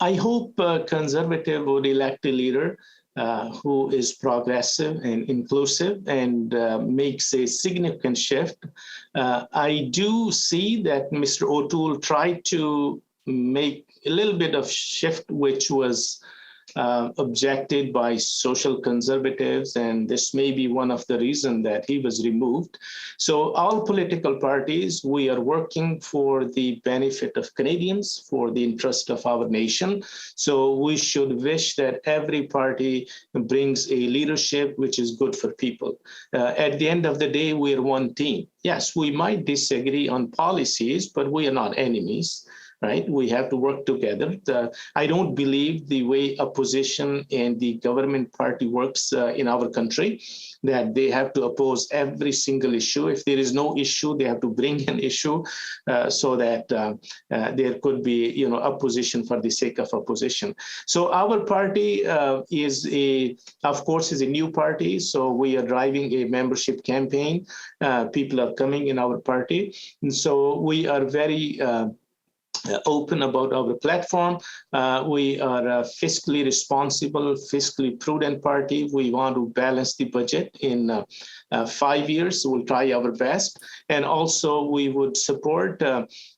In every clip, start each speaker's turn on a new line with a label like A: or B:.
A: I hope conservative would elect a leader who is progressive and inclusive and makes a significant shift. I do see that Mr. O'Toole tried to make a little bit of shift, which was objected by social conservatives, and this may be one of the reasons that he was removed. So all political parties, we are working for the benefit of Canadians, for the interest of our nation. So we should wish that every party brings a leadership which is good for people. At the end of the day, we're one team. Yes, we might disagree on policies, but we are not enemies. Right? We have to work together. I don't believe the way opposition and the government party works in our country, that they have to oppose every single issue. If there is no issue, they have to bring an issue so that there could be, opposition for the sake of opposition. So our party of course, is a new party. So we are driving a membership campaign. People are coming in our party. And so we are very open about our platform. We are a fiscally responsible, fiscally prudent party. We want to balance the budget in 5 years. We'll try our best. And also we would support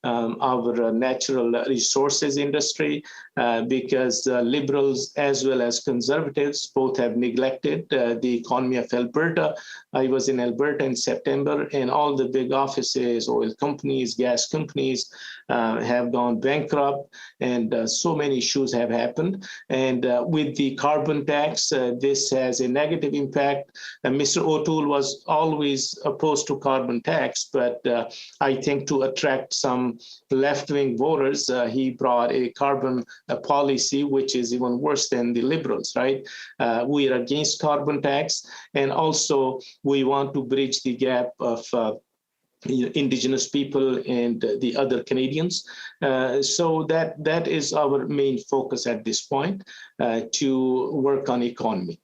A: our natural resources industry because Liberals as well as Conservatives both have neglected the economy of Alberta. I was in Alberta in September, and all the big offices, oil companies, gas companies have gone bankrupt, and so many issues have happened. And with the carbon tax, this has a negative impact. Mr. O'Toole was always opposed to carbon tax, but I think to attract some left-wing voters, he brought a carbon policy which is even worse than the Liberals, right? We are against carbon tax, and also we want to bridge the gap of Indigenous people and the other Canadians. So that is our main focus at this point, to work on economy.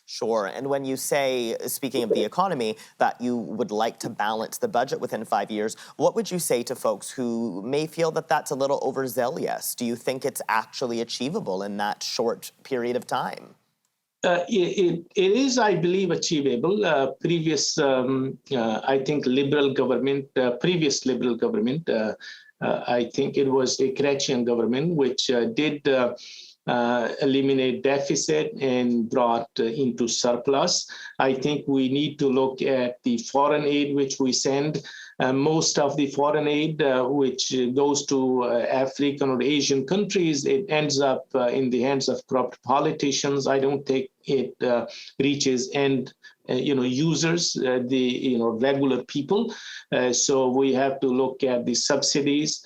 B: Sure. And when you say, speaking of the economy, that you would like to balance the budget within 5 years, what would you say to folks who may feel that that's a little overzealous? Do you think it's actually achievable in that short period of time?
A: It is, I believe, achievable. I think, previous Liberal government, I think it was a Chrétien government, which did eliminate deficit and brought into surplus. I think we need to look at the foreign aid which we send. Most of the foreign aid which goes to African or Asian countries, it ends up in the hands of corrupt politicians. I don't think it reaches users, the regular people. So we have to look at the subsidies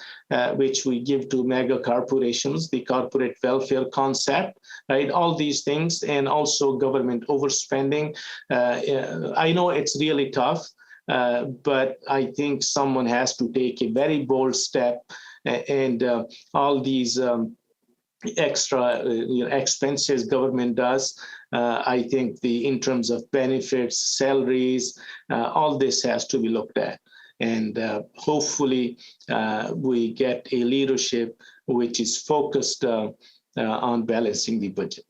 A: which we give to mega corporations, the corporate welfare concept, right? All these things, and also government overspending. I know it's really tough, but I think someone has to take a very bold step, and all these extra expenses government does. I think in terms of benefits, salaries, all this has to be looked at. And hopefully we get a leadership which is focused on balancing the budget.